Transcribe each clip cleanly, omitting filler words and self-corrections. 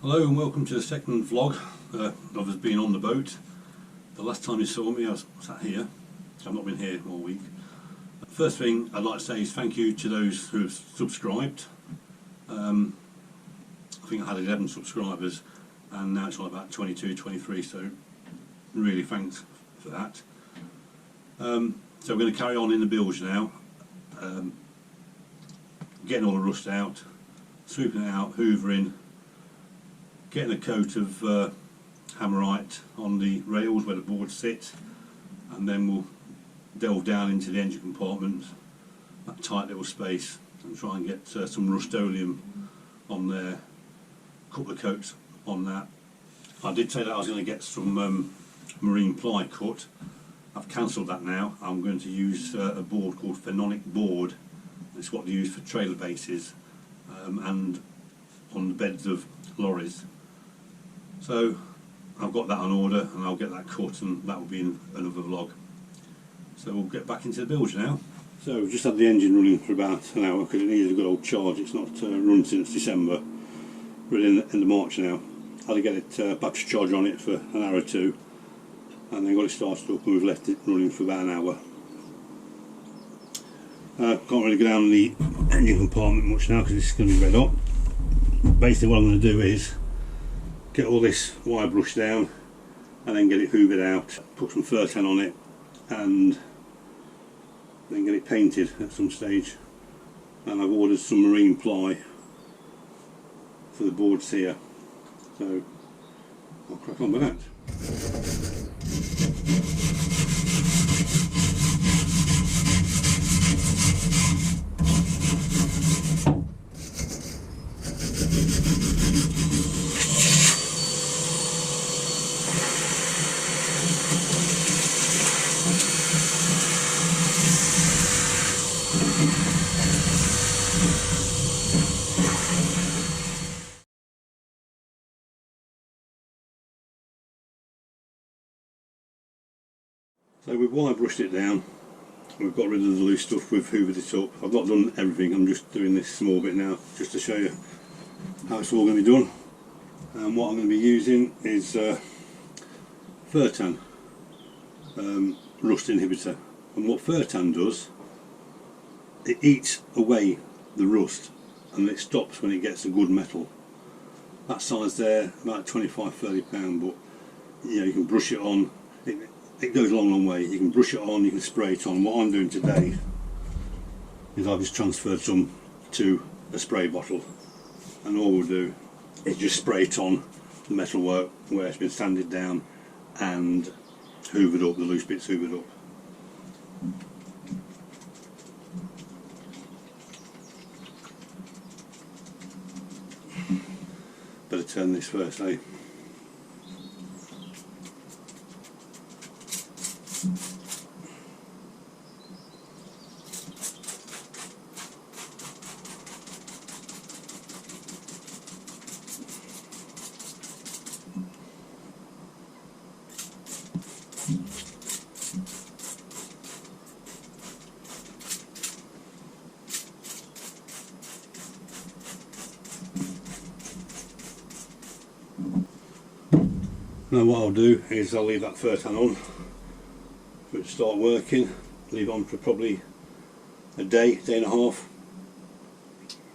Hello and welcome to the second vlog of us being on the boat. The last time you saw me I was sat here. I've not been here all week. First thing I'd like to say is thank you to those who have subscribed. I think I had 11 subscribers and now it's on about 22, 23, so really thanks for that. So we're going to carry on in the bilge now, getting all the rust out, sweeping it out, hoovering, getting a coat of hammerite on the rails where the boards sit, and then we'll delve down into the engine compartment, that tight little space, and try and get some Rust-Oleum on there, a couple of coats on that. I did say that I was going to get some marine ply cut. I've cancelled that now. I'm going to use a board called phenolic board. It's what they use for trailer bases and on the beds of lorries. So I've got that on order and I'll get that cut, and that will be in another vlog. So we'll get back into the bilge now. So we've just had the engine running for about an hour because it needed a good old charge. It's not run since December. We're in the March now. I had to get it battery charger on it for an hour or two, and then got it started up and we've left it running for about an hour. Can't really go down the engine compartment much now because it's going to be red hot. Basically what I'm going to do is get all this wire brush down and then get it hoovered out, put some Furtan on it, and then get it painted at some stage. And I've ordered some marine ply for the boards here, so I'll crack on with that. So we've wire brushed it down, we've got rid of the loose stuff, we've hoovered it up. I've not done everything, I'm just doing this small bit now just to show you how it's all going to be done. And what I'm going to be using is Furtan rust inhibitor. And what Furtan does, it eats away the rust and it stops when it gets a good metal. That size there, about £25–30, but you know, you can brush it on. It goes a long way. You can brush it on, you can spray it on. What I'm doing today is I've just transferred some to a spray bottle, and all we'll do is just spray it on the metalwork where it's been sanded down and hoovered up, the loose bits hoovered up. Better turn this first, eh? Now what I'll do is I'll leave that Furtan on for it to start working, leave it on for probably a day, day and a half.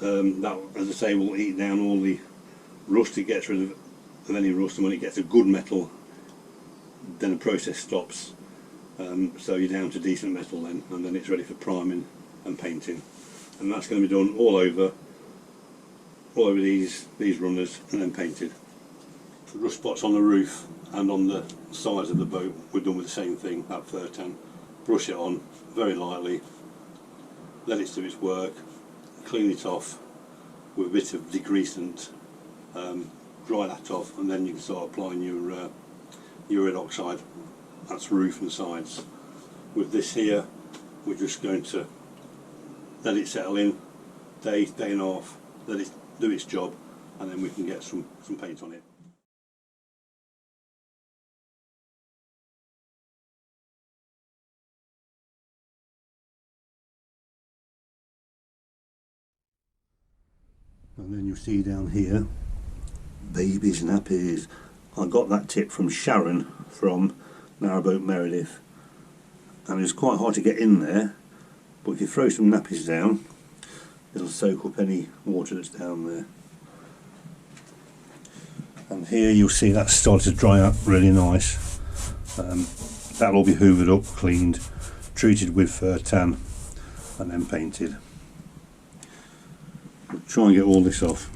That, as I say, will eat down all the rust. It gets rid of any rust, and when it gets a good metal then the process stops, so you're down to decent metal then, and then it's ready for priming and painting, and that's going to be done all over these runners and then painted. The rust spots on the roof and on the sides of the boat, we're done with the same thing, that Furtan. Brush it on very lightly, let it do its work, clean it off with a bit of degreasant, dry that off, and then you can start applying your red oxide. That's roof and sides. With this here, we're just going to let it settle in, day and a half, let it do its job, and then we can get some paint on it. And then you'll see down here Babies nappies. I got that tip from Sharon from Narrowboat Meredith, and it's quite hard to get in there, but if you throw some nappies down it'll soak up any water that's down there. And here you'll see that's started to dry up really nice. That'll all be hoovered up, cleaned, treated with tan and then painted. We'll try and get all this off.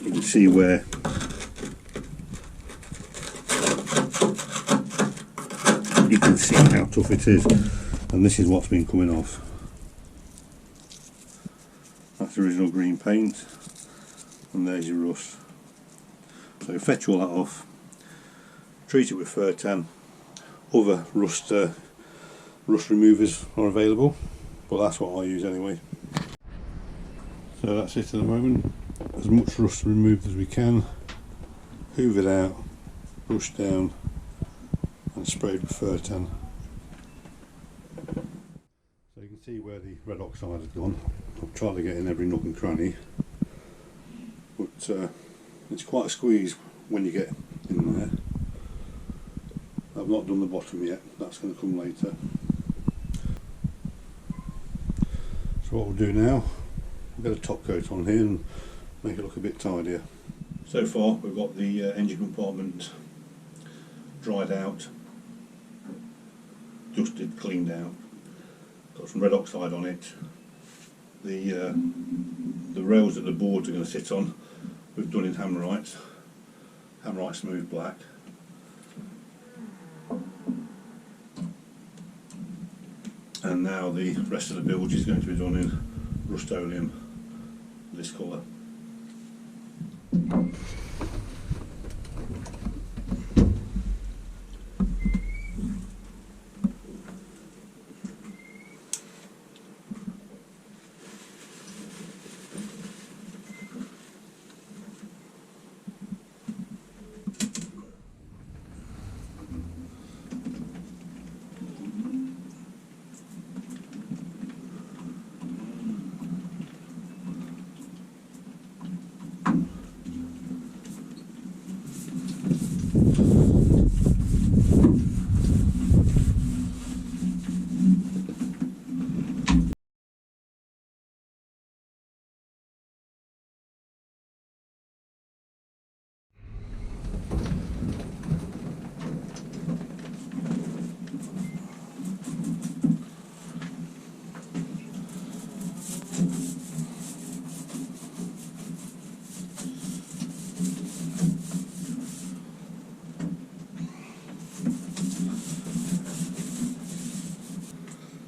You can see where you can see how tough it is, and this is what's been coming off. That's the original green paint, and there's your rust. So fetch all that off, treat it with tan. Other rust removers are available, but that's what I use anyway. So that's it at the moment. As much rust removed as we can, hoovered out, brushed down and sprayed with tan. So you can see where the red oxide has gone. I've tried to get in every nook and cranny, but it's quite a squeeze when you get in there. I've not done the bottom yet, that's going to come later. So what we'll do now, a bit of top coat on here and make it look a bit tidier. So far we've got the engine compartment dried out, dusted, cleaned out, got some red oxide on it. The rails that the boards are going to sit on we've done in hammerite smooth black. And now the rest of the bilge is going to be done in Rust-Oleum, this colour.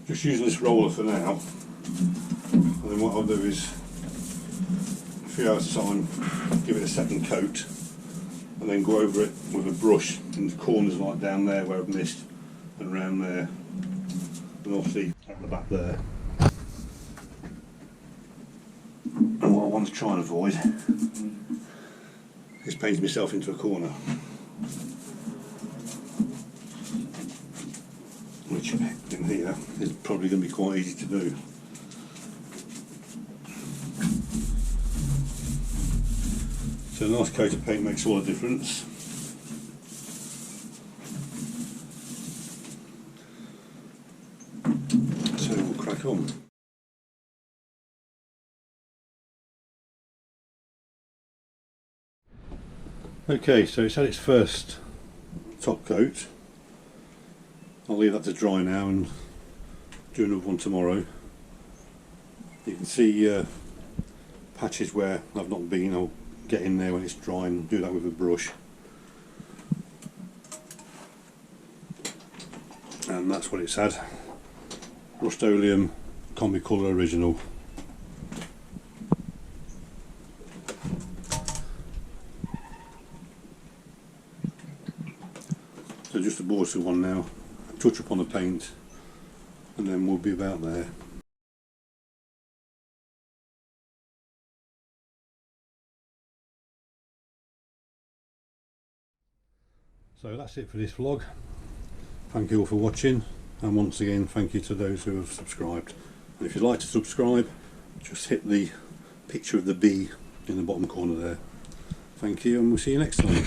Just using this roller for now, and then what I'll do is, in a few hours time, give it a second coat and then go over it with a brush in the corners like down there where I've missed, and around there, and obviously at the back there. And what I want to try and avoid is painting myself into a corner, which in here is probably going to be quite easy to do. So a nice coat of paint makes all the difference. So we'll crack on. Okay, so it's had its first top coat. I'll leave that to dry now and do another one tomorrow. You can see patches where I've not been. I'll get in there when it's dry and do that with a brush. And that's what it's had. Rust-Oleum Combi Colour Original. So just a board one now. Touch up on the paint and then we'll be about there. So that's it for this vlog. Thank you all for watching, and once again thank you to those who have subscribed. And if you'd like to subscribe, just hit the picture of the bee in the bottom corner there. Thank you, and we'll see you next time.